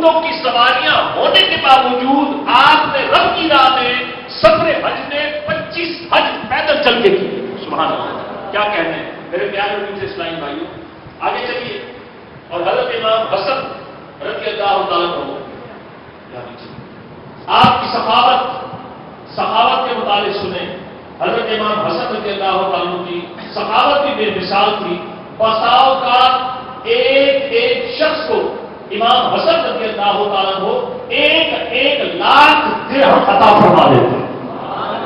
اونٹوں کی سواریاں ہونے کے باوجود آپ نے رب کی راہ میں سفر حج میں 25 حج پیدل چل کے کیے. سبحان اللہ، کیا کہنے ہیں میرے پیارے میٹھے اسلامی بھائیوں. آگے چلیے. اور حضرت امام حسن رضی اللہ تعالیٰ عنہ، آپ کی سخاوت کے متعلق سنیں. حضرت امام حسن رضی اللہ تعالیٰ عنہ کی سخاوت بھی بے مثال تھی. بساؤ کا ایک شخص کو امام حسن رضی اللہ تعالیٰ عنہ 1,00,000 درہم عطا فرما دیتے.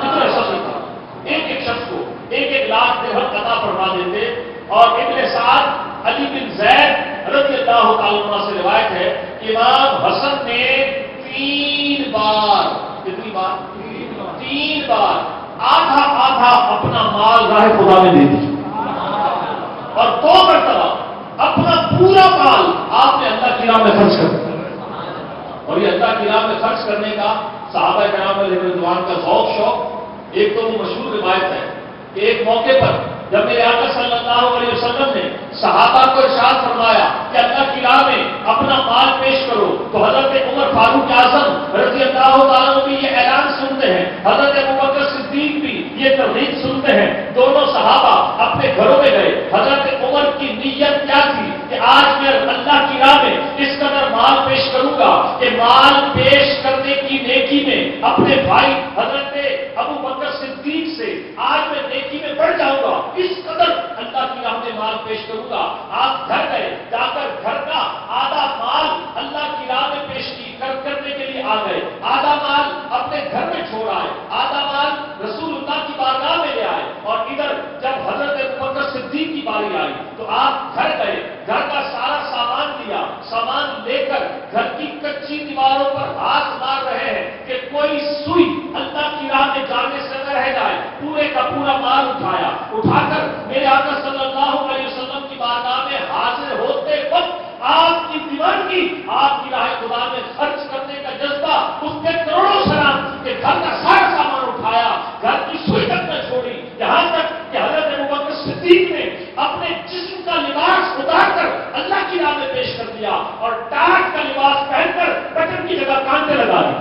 کتنا شخص تھا؟ ایک شخص کو 1,00,000 درہم عطا فرما دیتے. اور ابن سعد علی بن زید رضی اللہ تعالیٰ عنہ سے روایت ہے کہ امام حسن نے 3 بار، کتنی بار؟ 3 بار آدھا اپنا مال راہ خدا میں دے دیا، اور 2 مرتبہ اپنا پورا مال آپ نے اللہ کی راہ میں خرچ کر دیا. اور یہ اللہ کی راہ میں خرچ کرنے کا صحابہ کرام علیہ رضوان کا ذوق شوق. ایک تو وہ مشہور روایت ہے کہ ایک موقع پر جب میرے آقا صلی اللہ علیہ وسلم نے صحابہ کو ارشاد فرمایا کہ اللہ کی راہ میں اپنا مال پیش کرو، تو حضرت عمر فاروق اعظم رضی اللہ تعالیٰ عنہ بھی یہ اعلان سنتے ہیں، حضرت ابوبکر صدیق بھی یہ ترغیب سنتے ہیں. دونوں صحابہ اپنے گھروں میں گئے. حضرت عمر کی نیت کیا تھی کہ آج میں اللہ کی راہ میں اس قدر مال پیش کروں گا کہ مال پیش کرنے کی نیکی میں اپنے بھائی حضرت ابوبکر صدیق سے آج میں نیکی میں بڑھ جاؤں گا، اس قدر اللہ کی راہ میں مال پیش کروں گا. آپ گھر گئے، جا کر گھر کا آدھا مال اللہ کی راہ میں پیش کرنے کے لیے آ گئے. آدھا مال اپنے گھر میں چھوڑ آئے، آدھا مال رسول اللہ کی بارگاہ میں لے آئے. اور ادھر جب حضرت ابوبکر صدیق کی باری آئی تو آپ گھر گئے، گھر کا سارا سامان لیا، سامان لے کر گھر کی کچی دیواروں پر ہاتھ مار رہے ہیں کہ کوئی سوئی اللہ کی راہ میں جانے سے نہ رہ جائے. پورے کا پورا مال اٹھا کر میرے آقا صلی اللہ علیہ وسلم کی بارگاہ میں حاضر ہوتے وقت آپ کی دیوانگی، آپ کی راہ خدا میں خرچ کرنے کا جذبہ اس کے کروڑوں سلام کہ گھر کا سارا سامان اٹھایا، گھر کی سوئی تک نہ چھوڑی. یہاں تک کہ حضرت ابوبکر صدیق نے اپنے جسم کا لباس اتار کر اللہ کی راہ میں پیش کر دیا اور ٹاٹ کا لباس پہن کر بٹن کی جگہ کان پہ لگا دی.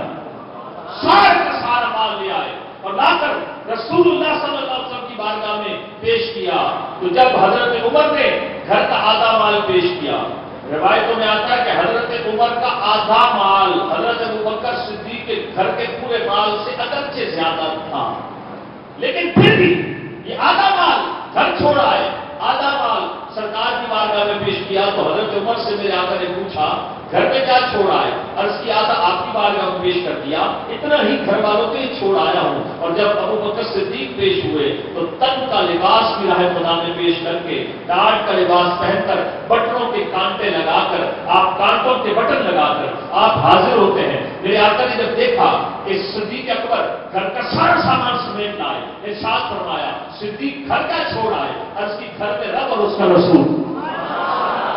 سارا کا سارا مال لے آئے اور لا کر رسول اللہ صلی اللہ علیہ وسلم کی بارگاہ میں پیش کیا. تو جب حضرت عمر نے گھر کا آدھا مال پیش کیا، روایتوں میں آتا ہے کہ حضرت عمر کا آدھا مال حضرت ابوبکر صدیق کے گھر کے پورے مال سے اگرچہ زیادہ تھا، لیکن پھر بھی یہ آدھا مال گھر چھوڑا ہے، آدھا مال سرکار کی بارگاہ میں پیش کیا. تو حضرت عمر سے میرے آقا نے پوچھا گھر میں کیا چھوڑا ہے؟ عرض کی آدھا آپ کی بارگاہ میں پیش کر دیا، اتنا ہی گھر والوں کے لیے چھوڑ آیا ہوں. اور جب ابوبکر صدیق پیش ہوئے تو تن کا لباس بھی راہ خدا میں پیش کر کے، ٹاٹ کا لباس پہن کر، بٹنوں کے کانٹے لگا کر، آپ کانٹوں کے بٹن لگا کر آپ حاضر ہوتے ہیں. میرے آقا نے جب دیکھا کہ صدیق اکبر گھر کا سارا سامان سمیٹ لائے، ارشاد فرمایا صدیق گھر کا چھوڑ آئے. عرض کی گھر میں رب اور اس کا رسول،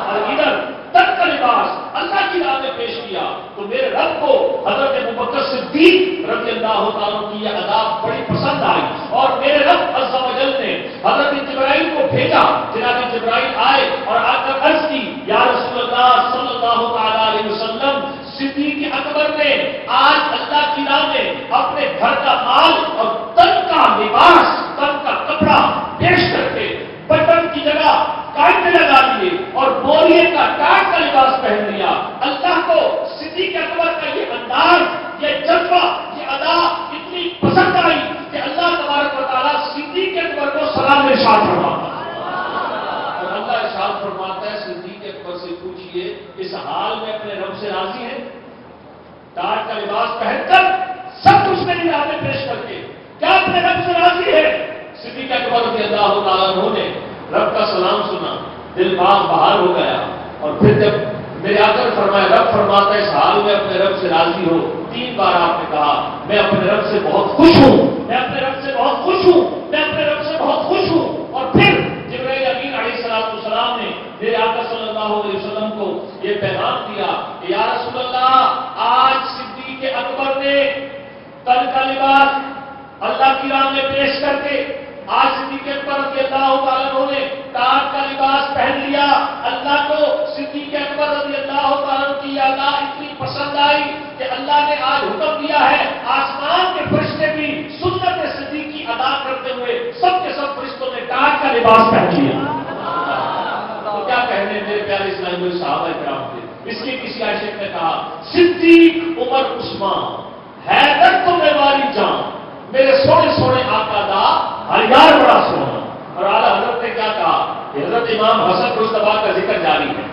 اور ادھر تن کا لباس اللہ کی راہ میں پیش کیا. تو میرے رب کو حضرت ابوبکر صدیق رضی اللہ تعالیٰ کی یہ ادا بڑی پسند آئی. اور میرے رب عز و جل نے حضرت جبرائیل کو بھیجا. جناب جبرائیل آئے اور آ کر عرض کی یا رسول اللہ صلی اللہ تعالیٰ علیہ وسلم، صدیق اکبر نے آج اللہ کی راہ میں اپنے گھر کا مال اور تن کا لباس، تن کا کپڑا پیش کر کے بٹن کی جگہ کانٹے لگا دیے اور بوریے کا ٹاٹ کا لباس پہن لیا. اللہ کو صدیق اکبر کا یہ انداز، یہ جذبہ، یہ ادا اتنی پسند آئی کہ اللہ تبارک و تعالیٰ صدیق اکبر کو سلام ارشاد فرماتا ہے. اور اللہ ارشاد فرماتا ہے صدیق اکبر سے پوچھئے اس حال میں اپنے رب سے راضی ہے؟ ٹاٹ کا لباس پہن کر سب کچھ میری راہ میں پیش کر کے کیا اپنے رب سے راضی ہے؟ صدیق اکبر رضی اللہ تعالیٰ عنہ نے رب کا سلام سنا، دل باغ بہار ہو گیا. اور پھر جب میرے آقا نے فرمایا، رب فرماتا ہے اس حال میں اپنے رب سے راضی ہو. 3 بار آپ نے کہا میں اپنے رب سے بہت خوش ہوں، میں اپنے رب سے بہت خوش ہوں، میں اپنے رب سے بہت خوش ہوں. اور پھر جبرائیل امین علیہ السلام نے میرے آقا صلی اللہ علیہ وسلم کو یہ پیغام دیا کہ یا رسول اللہ، آج صدیق اکبر نے تن کا لباس اللہ کی راہ میں پیش کر کے، آج صدیق اکبر رضی اللہ تعالیٰ عنہ نے ٹاٹ کا لباس پہن لیا. اللہ کو صدیق اکبر رضی اللہ تعالیٰ عنہ کی ادا اتنی پسند لباس پہن لیا. تو کیا کہنے میرے پیارے اسلامی صحابہ کرام تھے. اس کی کسی عاشق نے کہا صدیق عمر عثمان حیدر تو میواری جان میرے سونے سونے آقا دا ہر یار بڑا سونا. اور اعلیٰ حضرت نے کیا کہا کہ حضرت امام حسن مصطفیٰ کا ذکر جاری ہے.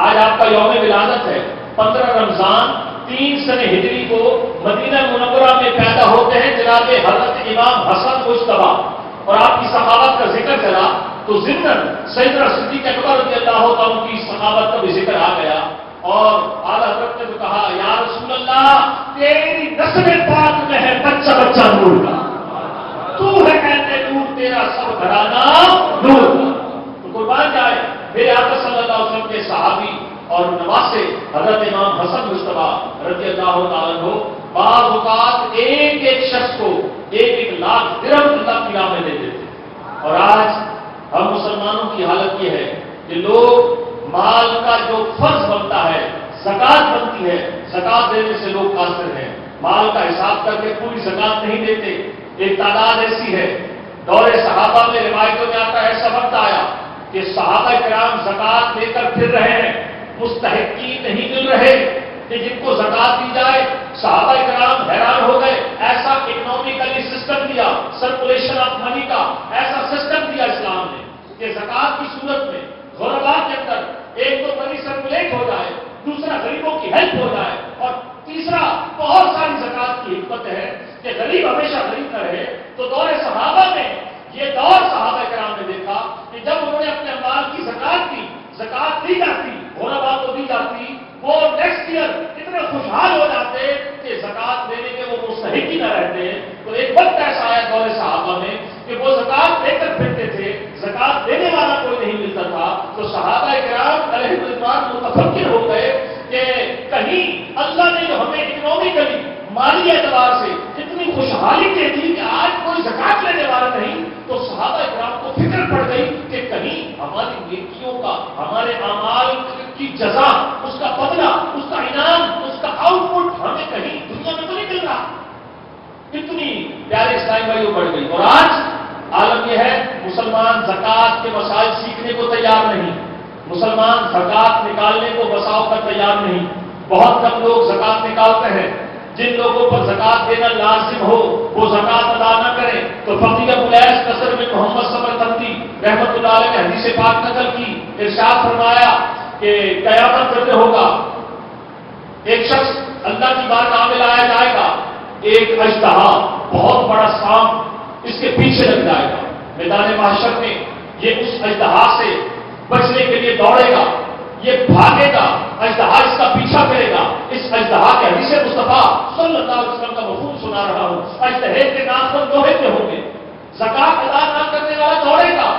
آج آپ کا یوم ولادت ہے. 15 رمضان 3 سن ہجری کو مدینہ منورہ میں پیدا ہوتے ہیں جناب حضرت امام حسن مصطفیٰ. اور آپ کی صحابت کا ذکر چلا تو ضمن سیدنا صدیق اکبر رضی اللہ عنہ کی صحابت کا بھی ذکر آ گیا. اور اعلیٰ حضرت نے تو کہا یا رسول اللہ تیری نسل پاک میں ہے بچہ بچہ نور کا. تو ہے کہتے نور تیرا سب گھرانہ نور کا. تو قربان جائے میرے آقا صلی اللہ علیہ وسلم کے صحابی اور نواسے حضرت امام حسن مصطفیٰ رضی اللہ تعالیٰ عنہ بعض اوقات ایک ایک شخص کو 1-1 لاکھ درہم اللہ کی راہ میں دے دیتے. اور آج ہم مسلمانوں کی حالت یہ ہے کہ لوگ مال کا جو فرض بنتا ہے زکات بنتی ہے زکات دینے سے لوگ قاصر ہیں. مال کا حساب کر کے پوری زکات نہیں دیتے. ایک تعداد ایسی ہے دور صحابہ میں روایتوں میں آتا ہے ایسا وقت آیا کہ صحابہ کرام زکات لے کر پھر رہے ہیں. مستحقین نہیں مل رہے کہ جن کو زکات دی جائے. صحابہ کرام حیران ہو گئے. ایسا اکنامکلی سسٹم دیا سرکولیشن آف منی کا ایسا سسٹم دیا اسلام نے کہ زکات کی صورت میں غرباء کے اندر ایک تو منی سرکولیٹ ہو جائے دوسرا غریبوں کی ہیلپ ہو جائے اور تیسرا بہت ساری زکات کی حکمت ہے کہ غریب ہمیشہ غریب نہ رہے. تو دور صحابہ میں یہ دور صحابہ کرام نے دیکھا کہ جب انہوں نے اپنے مال کی زکات دی جاتی غرباء کو دی جاتی وہ نیکسٹ ایئر اتنے خوشحال ہو جاتے کہ زکات دینے کے وہ مستحق ہی نہ رہتے. تو ایک وقت ایسا آیا دور صحابہ میں کہ وہ زکات دے کر پھرتے تھے زکات دینے والا کوئی نہیں ملتا تھا. تو صحابہ کرام علیہ رضوان متفکر ہو گئے کہ کہیں اللہ نے جو ہمیں اکنامکلی مالی اعتبار سے اتنی خوشحالی دے دی کہ آج کوئی زکات لینے والا نہیں. تو صحابہ کرام کو فکر پڑ گئی کہ کہیں ہماری نیکیوں کا ہمارے اعمال کی جزا اس کا بدلہ اس کا انعام اس کا آؤٹ پٹ ہمیں کہیں دنیا میں تو نہیں مل رہا. اتنی پیارے اسلامی بھائیوں بڑھ گئی. اور آج عالم یہ ہے مسلمان زکات کے مسائل سیکھنے کو تیار نہیں. مسلمان زکات نکالنے کو بساؤ کا تیار نہیں. بہت کم لوگ زکات نکالتے ہیں. جن لوگوں پر زکات دینا لازم ہو وہ زکات ادا نہ کریں. تو فقیہ ملیس قصر میں محمد صبر تندی رحمت اللہ علیہ نے حدیث پاک نقل کی. ارشاد فرمایا کہ قیامت جب ہوگا ایک شخص اللہ کی بارگاہ میں لایا جائے گا. ایک اژدہا بہت بڑا سانپ اس کے پیچھے لگ جائے گا. میدان محشر میں یہ اس اژدہا سے بچنے کے لیے دوڑے گا. یہ بھاگے گا اژدہا اس کا پیچھا کرے گا. اس اژدہا کے حدیث مصطفیٰ صلی اللہ علیہ وسلم کا مفہوم سنا رہا ہوں. اژدہے کے ناخن لوہے کے ہوں گے. زکات ادا نہ کرنے والا دوڑے گا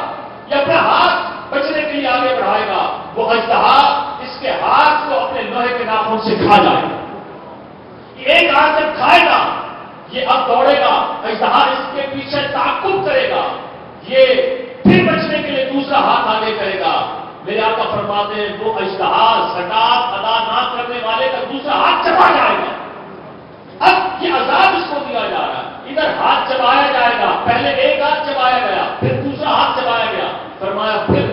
یا اپنا ہاتھ بچنے کے لیے آگے بڑھائے گا. وہ اژدہا اس کے ہاتھ کو اپنے لوہے کے ناخن سے کھا جائے گا. ایک ہاتھ جب کھائے گا یہ اب دوڑے گا اژدہا اس کے پیچھے تعاقب کرے گا. یہ پھر بچنے کے لیے دوسرا ہاتھ آگے کرے گا. میرے آقا فرماتے ہیں وہ اژدہا زکات ادا نہ کرنے والے کا دوسرا ہاتھ چبا جائے گا. اب یہ عذاب اس کو دیا جا رہا ہے. ادھر ہاتھ چبایا جائے گا. پہلے ایک ہاتھ چبایا گیا پھر دوسرا ہاتھ چبایا گیا. فرمایا پھر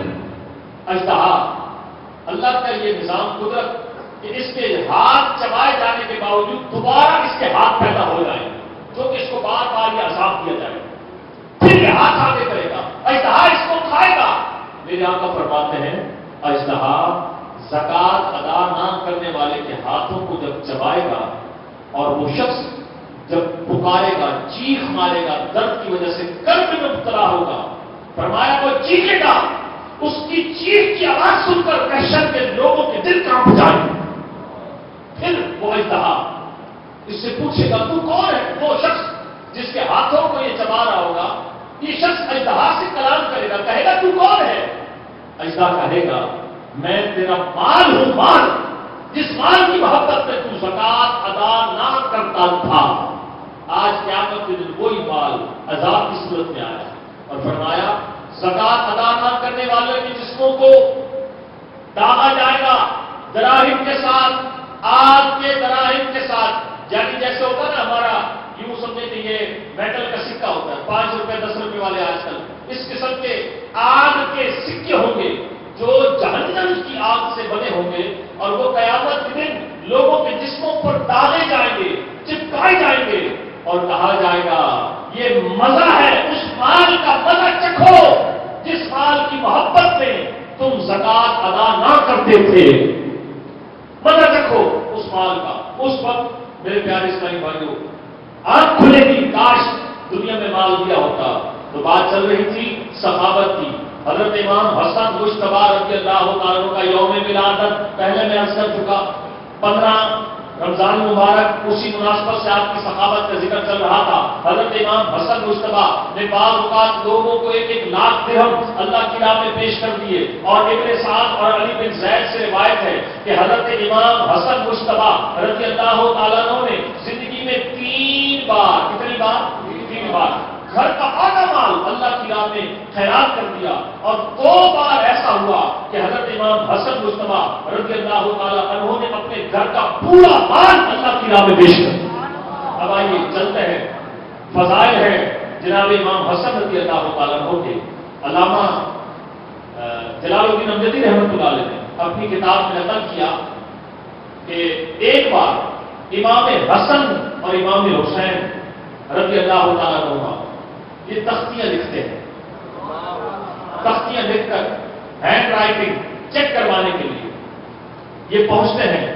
اژدہا اللہ کا یہ نظام قدرت کہ اس کے ہاتھ چبائے جانے کے باوجود دوبارہ اس کے ہاتھ پیدا ہو جائے جو کہ اس کو بار بار یہ عذاب دیا جائے گا. پھر یہ ہاتھ آگے کرے گا اژدہا اس کو کھائے گا. میرے آقا فرماتے ہیں اژدہا زکات ادا نہ کرنے والے کے ہاتھوں کو جب چبائے گا اور وہ شخص جب پکارے گا چیخ مارے گا درد کی وجہ سے کرب میں مبتلا ہوگا. فرمایا وہ چیخے گا اس کی چیخ کی آواز سن کر دہشت کے لوگوں کے دل کانپ جائیں گے. پھر وہ اژدہا اس سے پوچھے گا تو کون ہے. وہ شخص جس کے ہاتھوں کو یہ چبا رہا ہوگا یہ شخص اژدہا سے کلام کرے گا کہے گا تو کون ہے. اژدہا کہے گا میں تیرا مال ہوں. مال جس مال کی محبت میں تو زکات ادا نہ کرتا تھا آج قیامت کے دن وہی مال عذاب کی صورت میں آیا. اور فرمایا زکات ادا نہ کرنے والے کے جسموں کو داغا جائے گا دراہم کے ساتھ آگ کے دراہم کے ساتھ. یعنی جیسے ہوتا نا ہمارا یوں سمجھے کہ یہ میٹل کا سکہ ہوتا ہے 5 روپے 10 روپے والے آج کل اس قسم کے آگ کے سکے ہوں گے جو جہنم کی آگ سے بنے ہوں گے، اور وہ قیامت کے دن لوگوں کے جسموں پر ڈالے جائیں گے، چپکائے جائیں گے، اور کہا جائے گا یہ مزہ ہے اس مال کا، مزہ چکھو جس مال کی محبت میں تم زکات ادا نہ کرتے تھے، مزہ چکھو اس مال کا۔ اس وقت میرے پیارے اسلامی بھائیوں آنکھ کھلے گی، کاش دنیا میں مال دیا ہوتا۔ تو بات چل رہی تھی سخاوت کی۔ حضرت امام حسن مجتبی رضی اللہ تعالیٰ کا یوم ولادت پہلے میں عرض کر چکا، 15 رمضان مبارک، اسی مناسبت سے آپ کی سخاوت کا ذکر چل رہا تھا۔ حضرت امام حسن مجتبی نے بعض اوقات لوگوں کو 1-1 لاکھ درہم اللہ کی راہ میں پیش کر دیے، اور ابن سعد اور علی بن زید سے روایت ہے کہ حضرت امام حسن مجتبی رضی اللہ تعالیٰ عنہ نے زندگی میں 3 بار، کتنی بار؟ 3 بار گھر کا آدھا مال اللہ کی راہ میں خیرات کر دیا، اور 2 بار ایسا ہوا کہ حضرت امام حسن مجتبی رضی اللہ تعالیٰ عنہ نے اپنے گھر کا پورا مال اللہ کی راہ میں پیش کر دیا۔ اب آئیے چلتے ہیں، فضائل ہیں جناب امام حسن رضی اللہ تعالیٰ عنہ کے۔ علامہ جلال الدین امجدی رحمۃ اللہ علیہ نے اپنی کتاب میں نقل کیا کہ ایک بار امام حسن اور امام حسین رضی اللہ تعالیٰ عنہ یہ تختیاں لکھتے ہیں، تختیاں لکھ کر ہینڈ رائٹنگ چیک کروانے کے لیے یہ پہنچتے ہیں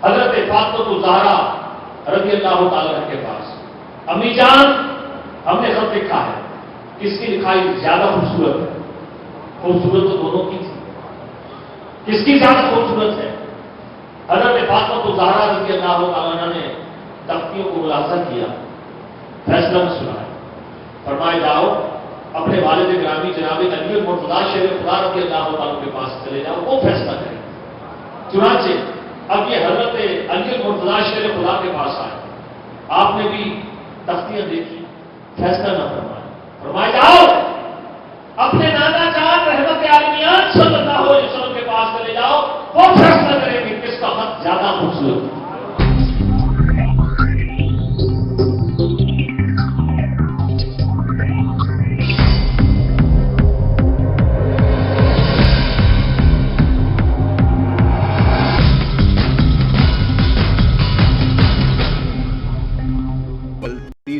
حضرت فاطمہ الزہرا رضی اللہ تعالیٰ عنہ کے پاس۔ امی جان، ہم نے خط لکھا ہے، کس کی لکھائی زیادہ خوبصورت ہے؟ خوبصورت تو دونوں کی تھی، کس کی زیادہ خوبصورت ہے؟ حضرت فاطمہ الزہرا رضی اللہ تعالیٰ عنہ نے تختیوں کو ملاحظہ کیا، فیصلہ میں سنایا، فرمائے جاؤ اپنے والد گرامی جناب علی المرتضیٰ شیر خدا رضی اللہ تعالیٰ کے پاس چلے جاؤ، وہ فیصلہ کریں۔ چنانچہ اب یہ حضرت علی المرتضیٰ شیر خدا کے پاس آئے، آپ نے بھی تختیاں دیکھی، فیصلہ نہ فرمایا، فرمائے جاؤ اپنے نانا جان رحمت عالمیان صلی اللہ علیہ وسلم کے پاس چلے جاؤ، وہ فیصلہ کریں کہ کس کا خط زیادہ خوبصورت ہے۔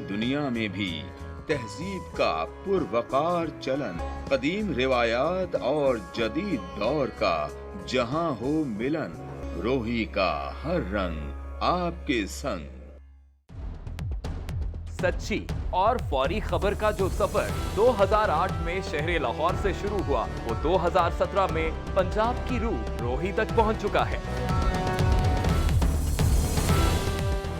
دنیا میں بھی تہذیب کا پروقار چلن، قدیم روایات اور جدید دور کا جہاں ہو ملن، روحی کا ہر رنگ آپ کے سنگ۔ سچی اور فوری خبر کا جو سفر 2008 میں شہر لاہور سے شروع ہوا، وہ 2017 میں پنجاب کی روح روہی تک پہنچ چکا ہے۔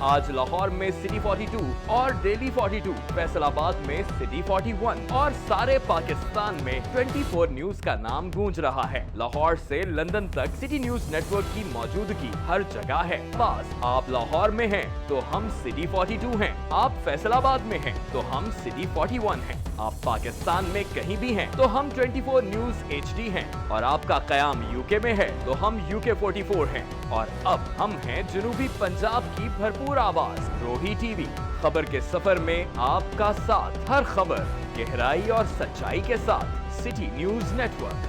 آج لاہور میں سٹی 42 اور ڈیلی 42، فیصل آباد میں سٹی 41 اور سارے پاکستان میں 24 نیوز کا نام گونج رہا ہے۔ لاہور سے لندن تک سٹی نیوز نیٹ ورک کی موجودگی ہر جگہ ہے۔ بس آپ لاہور میں ہیں تو ہم سٹی 42 ہیں، آپ فیصل آباد میں ہیں تو ہم سٹی 41 ہیں، آپ پاکستان میں کہیں بھی ہیں تو ہم 24 نیوز HD ہیں، اور آپ کا قیام UK میں ہے تو ہم UK 44 ہیں، اور اب ہم ہیں جنوبی پنجاب کی بھرپور آواز روہی ٹی وی۔ خبر کے سفر میں آپ کا ساتھ، ہر خبر گہرائی اور سچائی کے ساتھ، سٹی نیوز نیٹ ورک۔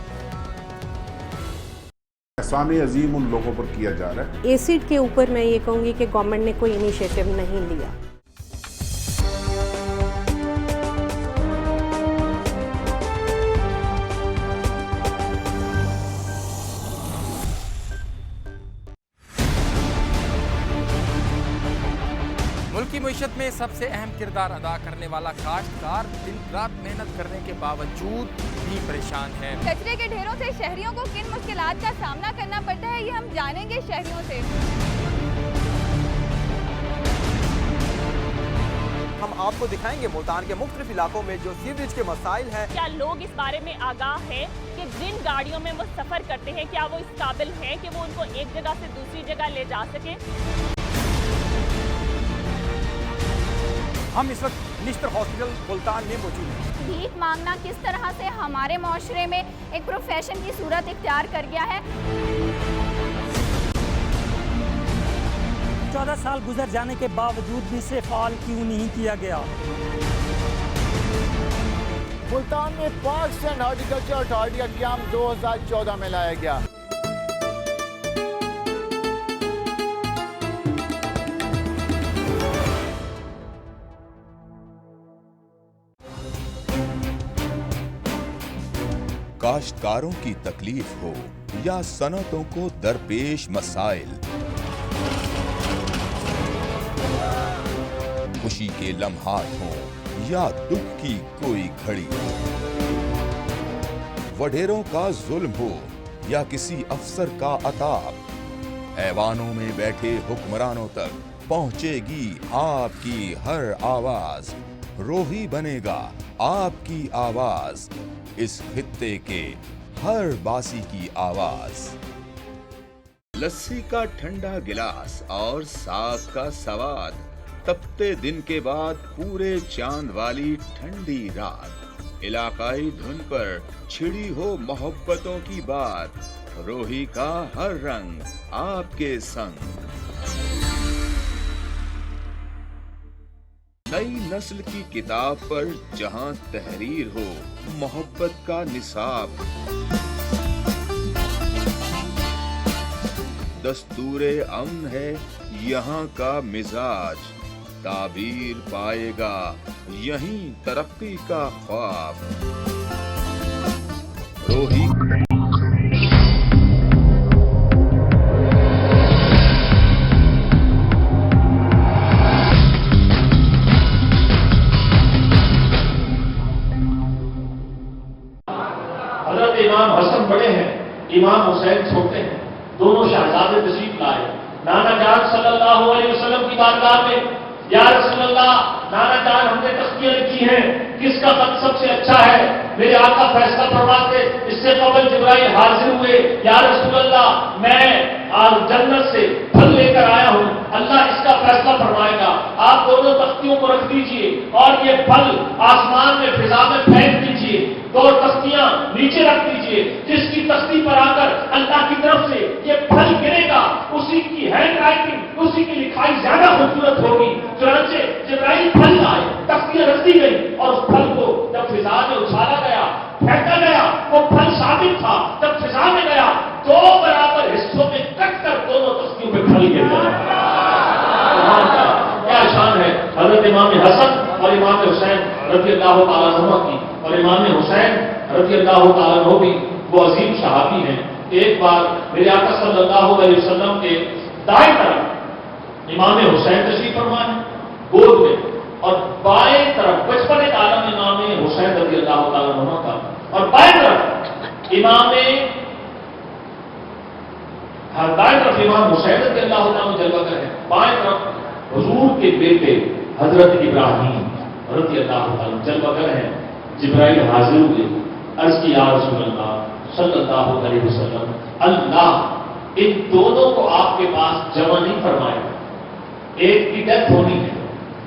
احسان عظیم ان لوگوں پر کیا جا رہا ہے۔ ایسڈ کے اوپر میں یہ کہوں گی کہ گورنمنٹ نے کوئی انیشیٹو نہیں لیا۔ ملکی معیشت میں سب سے اہم کردار ادا کرنے والا کاشتکار دن رات محنت کرنے کے باوجود بھی پریشان ہے۔ کچرے کے ڈھیروں سے شہریوں کو کن مشکلات کا سامنا کرنا پڑتا ہے، یہ ہم جانیں گے شہریوں سے۔ ہم آپ کو دکھائیں گے ملتان کے مختلف علاقوں میں جو سیوریج کے مسائل ہیں۔ کیا لوگ اس بارے میں آگاہ ہیں کہ جن گاڑیوں میں وہ سفر کرتے ہیں کیا وہ اس قابل ہیں کہ وہ ان کو ایک جگہ سے دوسری جگہ لے جا سکیں؟ ہم اس وقت نشتر ہاسپٹل ملتان میں موجود ہیں۔ بھیک مانگنا کس طرح سے ہمارے معاشرے میں ایک پروفیشن کی صورت اختیار کر گیا ہے۔ 14 سال گزر جانے کے باوجود بھی اسے فعال کیوں نہیں کیا گیا؟ ملتان میں پاکستان ہارٹیکلچر اتھارٹی کا قیام 2014 میں لایا گیا۔ کاشتکاروں کی تکلیف ہو یا صنعتوں کو درپیش مسائل، خوشی کے لمحات ہوں یا دکھ کی کوئی گھڑی، وڈیروں کا ظلم ہو یا کسی افسر کا عطاب، ایوانوں میں بیٹھے حکمرانوں تک پہنچے گی آپ کی ہر آواز، روحی بنے گا آپ کی آواز، اس خطے کے ہر باسی کی آواز۔ لسی کا ٹھنڈا گلاس اور ساگ کا سواد، تپتے دن کے بعد پورے چاند والی ٹھنڈی رات، علاقائی دھن پر چھڑی ہو محبتوں کی بات، روحی کا ہر رنگ آپ کے سنگ۔ نئی نسل کی کتاب پر جہاں تحریر ہو محبت کا نصاب، دستور امن ہے یہاں کا مزاج، تعبیر پائے گا یہیں ترقی کا خواب، روحی امام حسن بڑے ہیں، امام حسین چھوٹے ہیں، دونوں شہزادے تشریف لائے، نانا جان صلی اللہ علیہ وسلم کی بارگاہ میں، یا رسول اللہ نانا جان ہم نے تختیاں لکھی ہیں، کس کا خط سب سے اچھا ہے؟ میرے آقا فیصلہ فرماتے، اس سے قبل جبرائیل حاضر ہوئے، یا رسول اللہ میں جنت سے پھل لے کر آیا ہوں، اللہ اس کا فیصلہ فرمائے گا، آپ دونوں تختیوں کو رکھ دیجئے اور یہ پھل آسمان میں فضا میں پھینک دیجئے، دو تختیاں نیچے رکھ دیجئے، جس کی تختی پر آ کر اللہ کی طرف سے یہ پھل گرے گا اسی کی ہینڈ رائٹنگ، اسی کی لکھائی زیادہ خوبصورت ہوگی۔ چنانچہ جبرائیل پھل لائے، تختیاں رکھ دی گئی اور اس پھل کو جب فضا میں اچھالا گیا، پھینکا گیا، وہ پھل ثابت تھا، جب فضا میں گیا دو برابر حصوں میں کٹ کر دونوں تختیوں پہ پھل گر گیا۔ کیا شان ہے حضرت امام حسن اور امام حسین رضی اللہ تعالیٰ عنہ کی، اور امام حسین رضی اللہ تعالیٰ عنہ بھی وہ عظیم صحابی ہیں۔ ایک بار میرے آقا صلی اللہ علیہ وسلم کے دائیں طرف امام حسین تشریف فرما ہے گود میں، اور بائیں طرف بچپن عالم امام حسین رضی اللہ تعالیٰ عنہ کا، اور بائیں طرف امام حسین رضی اللہ تعالیٰ عنہ جلوہ گر ہے، بائیں طرف حضور کے بیٹے حضرت ابراہیم رضی اللہ تعالیٰ عنہ جلوہ گر ہیں۔ جبرائیل حاضر ہوئے، عرض کی یا رسول اللہ صلی اللہ علیہ وسلم، اللہ ان دونوں کو آپ کے پاس جمع نہیں فرمائے، ایک کی ڈیتھ ہونی ہے،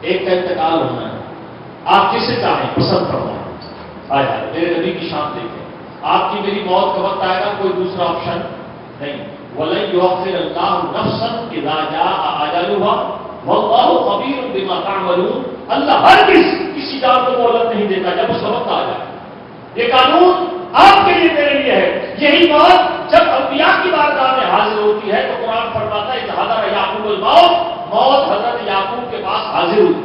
ایک کا انتقال ہونا ہے، آپ جسے چاہیں پسند فرمائیں۔ آیا میرے نبی کی شان دیکھیں، آپ کی میری موت کا وقت آئے گا، کوئی دوسرا آپشن نہیں۔ وَلَن يُؤَخِّرَ اللَّهُ نَفْسًا إِذَا جَاءَ أَجَلُهَا وَاللَّهُ خَبِيرٌ بِمَا تَعْمَلُونَ۔ اللہ ہرگز کسی جان کو مہلت نہیں دیتا جب اس کا وقت آ جائے۔ یہ قانون آپ کے لیے میرے لیے ہے۔ یہی بات جب انبیاء کی بارگاہ میں حاضر ہوتی ہے تو قرآن فرماتا ہے کہ حضر یعقوب الموت، موت حضرت یعقوب کے پاس حاضر ہوئی،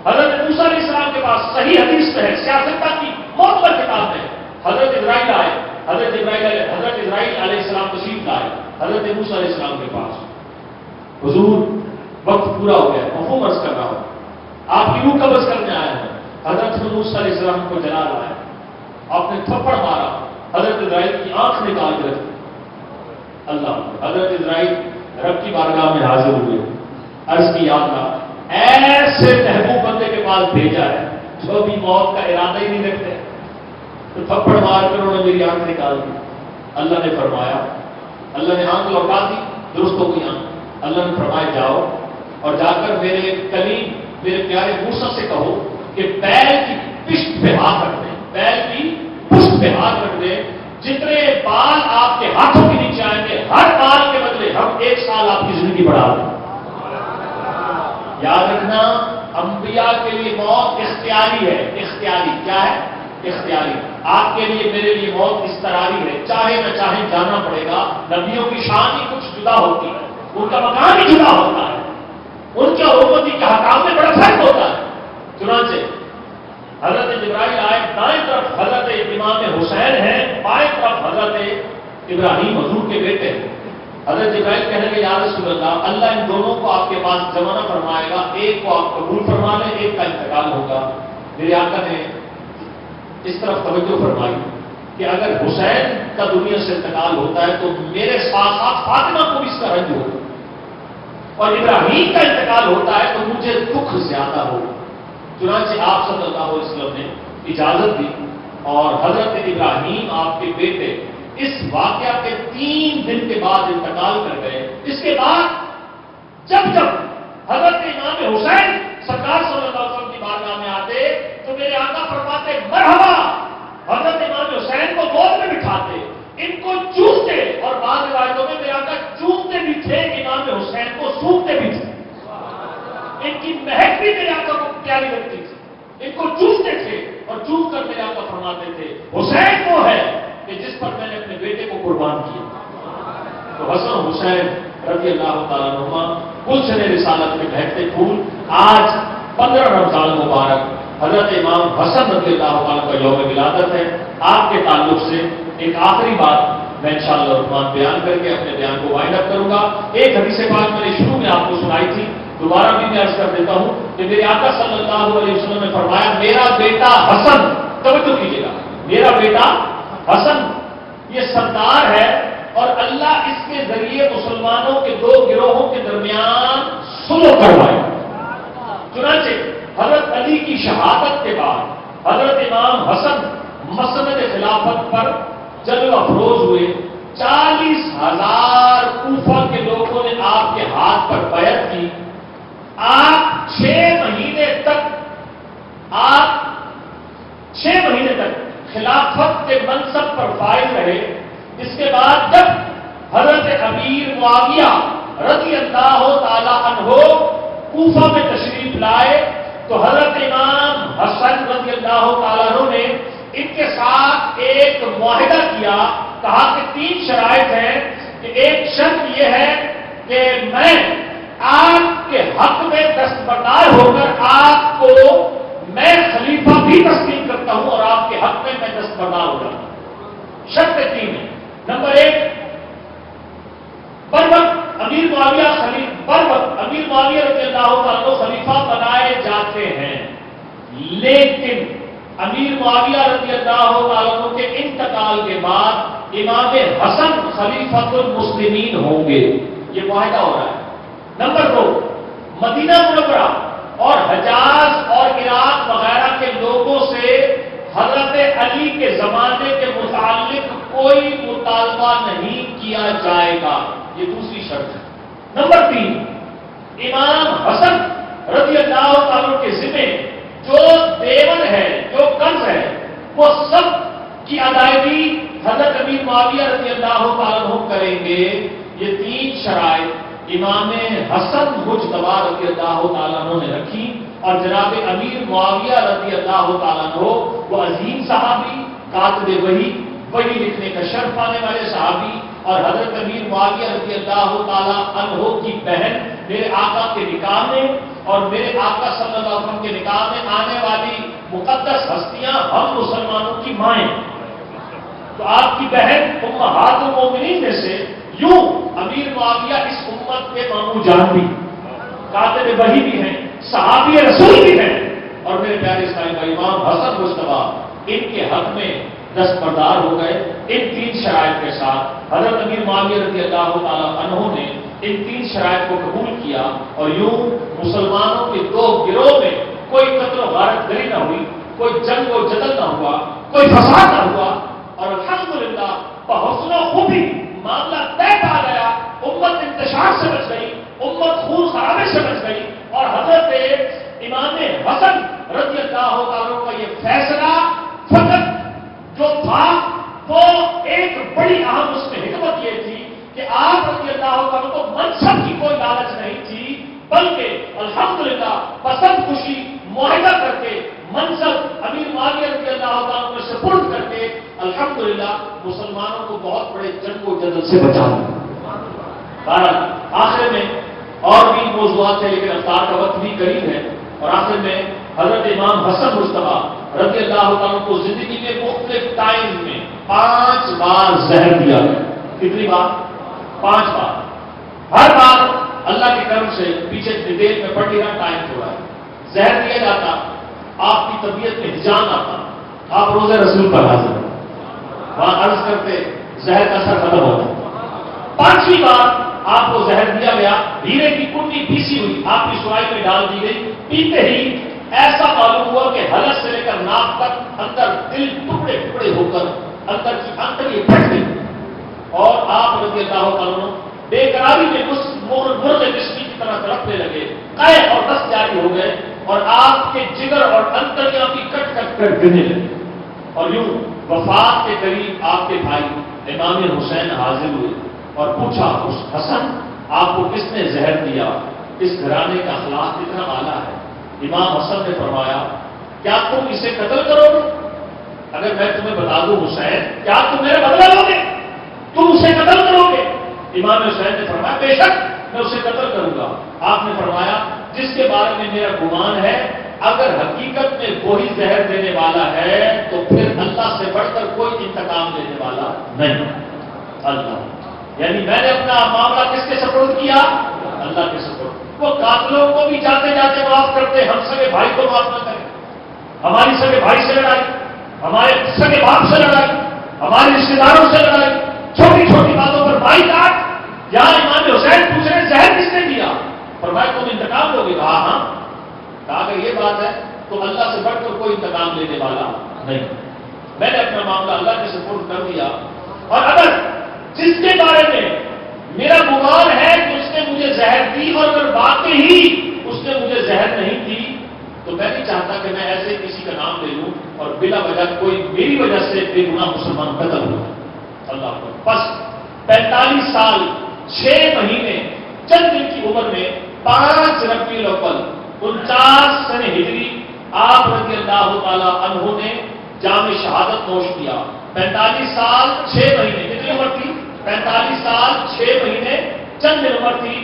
حضرت موسیٰ علیہ السلام کے پاس صحیح حدیث میں ہے، سیاستہ کی موت پر کتاب میں حضرت اسرائیل آئے، حضرت اسرائیل علیہ السلام تشریف لائے حضرت موسیٰ علیہ السلام کے پاس۔ حضور وقت پورا ہو گیا، مفہوم عرض کر رہا ہوں، آپ کی روح قبض کرنے آئے ہیں۔ حضرت موسیٰ علیہ السلام کو جلا لایا، آپ نے تھپڑ مارا، حضرت اسرائیل کی آنکھ نکال کے رکھی۔ اللہ حضرت اسرائیل رب کی بارگاہ میں حاضر ہوئے، عرض کی یا اللہ ایسے محبوب بندے کے پاس بھیجا ہے جو بھی موت کا ارادہ ہی نہیں رکھتے، تو تھپڑ مار کر انہوں نے میری آنکھ نکال دی۔ اللہ نے فرمایا، اللہ نے آنکھ لوٹا دی، درست ہو گئی آنکھ۔ اللہ نے فرمایا جاؤ اور جا کر میرے کلیم میرے پیارے موسیٰ سے کہو کہ بیل کی پشت پہ ہاتھ رکھ دیں، بیل کی پشت پہ ہاتھ رکھ دیں، جتنے بال آپ کے ہاتھوں کے نیچے آئیں گے ہر بال کے بدلے ہم 1 سال آپ کی زندگی بڑھا دیں۔ یاد رکھنا انبیاء کے لیے موت اختیاری ہے، اختیاری کیا ہے؟ اختیاری. آپ کے لیے میرے لیے موت اضطراری ہے, چاہے نہ چاہے جانا پڑے گا. نبیوں کی شان ہی کچھ جدا ہوتی ہے, ان کا مقام ہی جدا ہوتا ہے, ان کے اور امتی کے حکام میں بڑا فرق ہوتا ہے. چنانچہ حضرت جبرائیل آئے, دائیں طرف حضرت امام حسین ہیں, بائیں طرف حضرت ابراہیم حضور کے بیٹے ہیں. حضرت جبرائیل کہنے لگے یا رسول اللہ, اللہ ان دونوں کو آپ کے پاس جمع نہ فرمائے گا, ایک کو آپ قبول فرما لیں, ایک کا انتقال ہوگا. میرے آقا نے اس طرف توجہ فرمائی کہ اگر حسین کا دنیا سے انتقال ہوتا ہے تو میرے ساتھ ساتھ فاطمہ کو بھی اس کا رنج ہوگا, اور ابراہیم کا انتقال ہوتا ہے تو مجھے دکھ زیادہ ہوگا. چنانچہ آپ صلی اللہ علیہ وسلم نے اجازت دی اور حضرت ابراہیم آپ کے بیٹے اس واقعہ کے 3 دن کے بعد انتقال کر گئے. اس کے بعد جب حضرت امام حسین سرکار صلی اللہ علیہ وسلم کی بارگاہ میں آتے تو میرے آقا فرماتے مرحبا. حضرت امام حسین کو گود میں بٹھاتے, ان کو چومتے, اور بعض روایتوں میں میرے آقا چومتے بھی تھے, امام حسین کو سونگتے بھی تھے. ان کی مہک بھی میرے آقا کو پیاری لگتی تھی, ان کو چومتے تھے اور چوم کر میرے آقا فرماتے تھے حسین وہ ہے کہ جس پر میں نے اپنے بیٹے کو قربان کیا. تو حسن حسین رضی اللہ تعالیٰ عنہما گلشن رسالت میں بہتے پھول. آج 15 رمضان مبارک حضرت امام حسن رضی اللہ تعالیٰ کا یوم ولادت ہے. آپ کے تعلق سے ایک آخری بات میں انشاءاللہ الرحمن بیان کر کے اپنے بیان کو وائنڈ اپ کروں گا. ایک حدیث پاک میں نے شروع میں آپ کو سنائی تھی, دوبارہ بھی میں عرض کر دیتا ہوں کہ میرے آقا صلی اللہ علیہ وسلم نے فرمایا میرا بیٹا حسن, توجہ کیجیے گا, میرا بیٹا حسن یہ سردار ہے اور اللہ اس کے ذریعے مسلمانوں کے 2 گروہوں کے درمیان صلح کروائے. چنانچہ حضرت علی کی شہادت کے بعد حضرت امام حسن مسند خلافت پر جلوہ افروز ہوئے. 40,000 کوفہ کے لوگوں نے آپ کے ہاتھ پر بیعت کی. آپ 6 مہینے تک خلافت کے منصب پر فائز رہے. اس کے بعد جب حضرت امیر معاویہ رضی اللہ تعالی عنہ کوفہ میں تشریف لائے تو حضرت امام حسن رضی اللہ تعالی عنہ نے ان کے ساتھ ایک معاہدہ کیا. کہا کہ 3 شرائط ہیں کہ ایک شرط یہ ہے کہ میں آپ کے حق میں دستبردار ہو کر آپ کو میں خلیفہ بھی تسلیم کرتا ہوں اور آپ کے حق میں دستبردار ہو جاتا ہوں. شرط 3 ہے. نمبر 1, بر وقت امیر معاویہ رضی اللہ عنہ خلیفہ بنائے جاتے ہیں, لیکن امیر معاویہ رضی اللہ عنہ کے انتقال کے بعد امام حسن خلیفۃ المسلمین ہوں گے. یہ معاہدہ ہو رہا ہے. نمبر 2, مدینہ منورہ اور حجاز اور عراق وغیرہ کے لوگوں سے حضرت علی کے زمانے کے متعلق کوئی مطالبہ نہیں کیا جائے گا. یہ دوسری شرط ہے. نمبر 3, امام حسن رضی اللہ تعالیٰ کے ذمے جو دیون ہے, جو قرض ہے, وہ سب کی ادائیگی حضرت امیر معاویہ رضی اللہ تعالیٰ کریں گے. یہ 3 شرائط امام حسن مجتبی رضی اللہ تعالیٰ عنہ نے رکھی. اور جناب امیر معاویہ رضی اللہ تعالیٰ عنہ وہ عظیم صحابی, کاتب وحی لکھنے کا شرف پانے والے صحابی, اور حضرت امیر معاویہ رضی اللہ تعالیٰ عنہ کی بہن میرے آقا کے نکاح میں اور میرے آقا صلی اللہ علیہ وسلم کے نکاح میں آنے والی مقدس ہستیاں ہم مسلمانوں کی مائیں. تو آپ کی بہن امہات المومنین میں سے یوں امیر معاویہ اس امت کے ماموں جان بھی, کاتب وحی بھی ہیں, صحابی رسول بھی ہیں, اور میرے پیارے اسلامی بھائی امام حسن مجتبی ان کے حق میں دستبردار ہو گئے. ان 3 شرائط کے ساتھ حضرت امیر معاویہ رضی اللہ تعالیٰ عنہ نے ان 3 شرائط کو قبول کیا, اور یوں مسلمانوں کے 2 گروہ میں کوئی قتل و غارت گری نہ ہوئی, کوئی جنگ و جدل نہ ہوا, کوئی فساد نہ ہوا, اور الحمدللہ بحسن و خوبی معاملہ طے پا گیا. امت انتشار سے بچ گئی, امت خون خرابے سے بچ گئی, اور حضرت امام حسن رضی اللہ تعالیٰ کا یہ فیصلہ فقط جو تھا وہ ایک بڑی اہم اس میں حکمت یہ تھی کہ آپ رضی اللہ عنہ کو منصب کی کوئی لالچ نہیں تھی, بلکہ الحمدللہ پسند خوشی معاہدہ کر کے منصب امیر معاویہ رضی اللہ تعالیٰ عنہ سے سپرد کر کے الحمدللہ مسلمانوں کو بہت بڑے جنگ و جدل سے بچا لیا۔ بہرحال آخر میں اور بھی موضوعات ہیں لیکن افطار کا وقت بھی قریب ہے، اور آخر میں حضرت امام حسن مجتبیٰ رضی اللہ تعالیٰ کو زندگی کے مختلف ٹائم میں 5 بار زہر دیا گیا۔ کتنی بار؟ 5 بار۔ ہر بار اللہ کے کرم سے پیچھے ڈیٹیل میں پڑھ لیا، ٹائم تھوڑا ہے، زہر دیا جاتا، آپ کی طبیعت میں ہجان آتا، آپ روزے رسول پر حاضر وہاں عرض کرتے، زہر کا اثر ختم ہوتا۔ 5ویں بار آپ کو زہر دیا گیا، ہیرے کی کنڈی پیسی ہوئی آپ کی سرائی میں ڈال دی گئی، پیتے ہی ایسا معلوم ہوا کہ حلق سے لے کر ناک تک اندر دل ٹکڑے ٹکڑے ہو کر اندر کی انتڑی پھٹ گئی، اور آپ رضی اللہ عنہ بے قراری میں اس مرد جسمی کی طرح تڑپنے لگے، قے اور دست جاری ہو گئے، اور آپ کے جگر اور انتڑیاں بھی کٹ کٹ کر گرنے لگے، اور یوں وفات کے قریب آپ کے بھائی امام حسین حاضر ہوئے اور پوچھا، حسن آپ کو کس نے زہر دیا؟ اس گھرانے کا اخلاق کتنا اعلیٰ ہے۔ امام حسن نے فرمایا، کیا تم اسے قتل کرو گے؟ اگر میں تمہیں بتا دوں حسین، کیا تم میرا بدلہ لو گے؟ تم اسے قتل کرو گے؟ امام حسین نے فرمایا، بے شک میں اسے قتل کروں گا۔ آپ نے فرمایا، جس کے بارے میں میرا گمان ہے اگر حقیقت میں وہی زہر دینے والا ہے تو پھر اللہ سے بڑھ کر کوئی انتقام لینے والا نہیں، اللہ۔ یعنی میں نے اپنا معاملہ کس کے سپرد کیا؟ اللہ کے سپرد۔ وہ قاتلوں کو بھی جاتے جاتے معاف کرتے، ہم سگے بھائی کو معاف نہ کریں۔ ہماری سگے بھائی سے لڑائی، ہمارے سگے باپ سے لڑائی، ہمارے رشتے داروں سے لڑائی، چھوٹی چھوٹی باتوں پر بھائی کاٹ۔ یہاں امام حسین پوچھ رہے زہر کس نے دیا؟ فرمایا تم انتقام لوگے؟ کہا ہاں۔ کہا اگر یہ بات ہے تو اللہ سے بڑھ کر کوئی انتقام لینے والا نہیں، میں نے اپنا معاملہ اللہ کے سپرد کر دیا، اور اگر جس کے بارے میں میرا گمان ہے کہ اس نے مجھے زہر دی اور اگر واقعی اس نے مجھے زہر نہیں دی تو میں نہیں چاہتا کہ میں ایسے کسی کا نام لے لوں اور بلا وجہ کوئی میری وجہ سے بے گناہ مسلمان قتل ہو۔ اللہ کو بس 45 سال 6 مہینے چند دن کی عمر میں 5 ربیع الاول 49 سن ہجری آپ رضی اللہ تعالی عنہ نے جام شہادت نوش کیا۔ 45 سال 6 مہینے کتنی عمر تھی؟ 45 سال 6 مہینے چند دن عمر تھی۔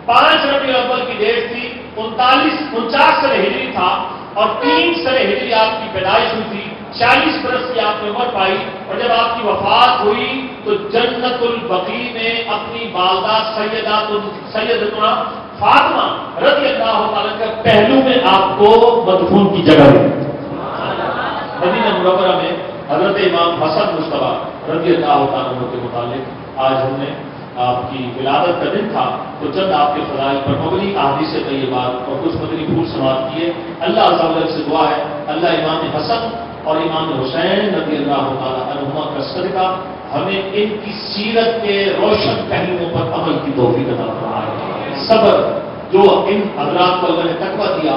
5 ربیع الاول کی ڈیٹ تھی، 49 سن ہجری تھا، اور 3 سن ہجری آپ کی پیدائش ہوئی تھی، 40 برس کی آپ نے عمر پائی، اور جب آپ کی وفات ہوئی تو جنت البقیع میں اپنی والدہ سیدتنا فاطمہ رضی اللہ تعالیٰ کے پہلو میں آپ کو مدفون کی جگہ ہے۔ مدینہ منورہ میں حضرت امام حسن مجتبیٰ رضی اللہ تعالیٰ کے متعلق آج ہم نے آپ کی ولادت کا دن تھا تو چند آپ کے فضائل پر مبنی احادیث طیبات اور کچھ مدنی پھول سماعت کیے۔ اللہ عز و جل سے دعا ہے اللہ امام حسن اور امام حسین رضی اللہ تعالیٰ عنہما کا صدقہ ہمیں ان کی سیرت کے روشن پہلوؤں پر عمل کی توفیق عطا فرمائے۔ صبر جو ان حضرات کو اللہ نے تقویٰ دیا،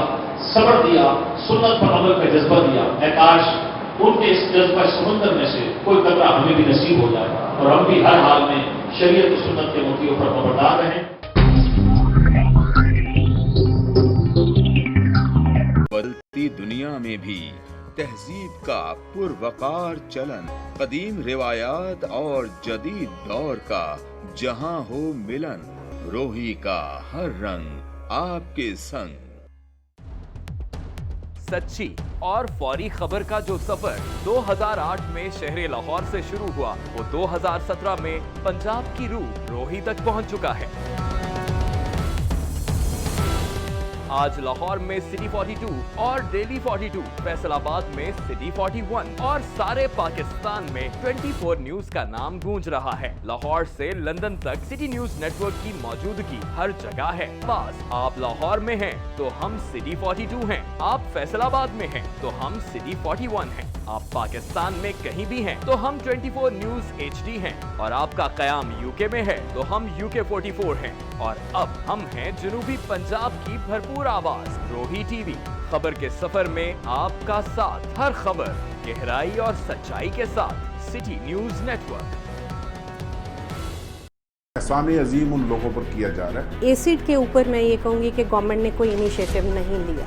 صبر دیا، سنت پر عمل کا جذبہ دیا، اے کاش ان کے اس جذبہ سمندر میں سے کوئی قطرہ ہمیں بھی نصیب ہو جائے اور ہم بھی ہر حال میں شریعت و سنت کے موتیوں پر خبردار رہیں۔ بدلتی دنیا میں بھی تہذیب کا پروقار چلن، قدیم روایات اور جدید دور کا جہاں ہو ملن، روحی کا ہر رنگ آپ کے سنگ۔ سچی اور فوری خبر کا جو سفر 2008 میں شہر لاہور سے شروع ہوا وہ 2017 میں پنجاب کی روح روہی تک پہنچ چکا ہے۔ آج لاہور میں سٹی 42 اور ڈیلی 42، فیصل آباد میں سٹی 41 اور سارے پاکستان میں 24 نیوز کا نام گونج رہا ہے۔ لاہور سے لندن تک سٹی نیوز نیٹ ورک کی موجودگی ہر جگہ ہے۔ بس آپ لاہور میں ہیں تو ہم سٹی 42 ہیں، آپ فیصل آباد میں ہیں تو ہم سٹی 41 ہیں، آپ پاکستان میں کہیں بھی ہیں تو ہم 24 نیوز HD ہیں، اور آپ کا قیام UK میں ہے تو ہم UK 44 ہیں، اور اب ہم ہیں جنوبی پنجاب کی بھرپور آواز روہی ٹی وی۔ خبر کے سفر میں آپ کا ساتھ، ہر خبر گہرائی اور سچائی کے ساتھ، سٹی نیوز نیٹ ورک۔ احسان عظیم ان لوگوں پر کیا جا رہا ہے۔ ایسڈ کے اوپر میں یہ کہوں گی کہ گورنمنٹ نے کوئی انیشیٹو نہیں لیا۔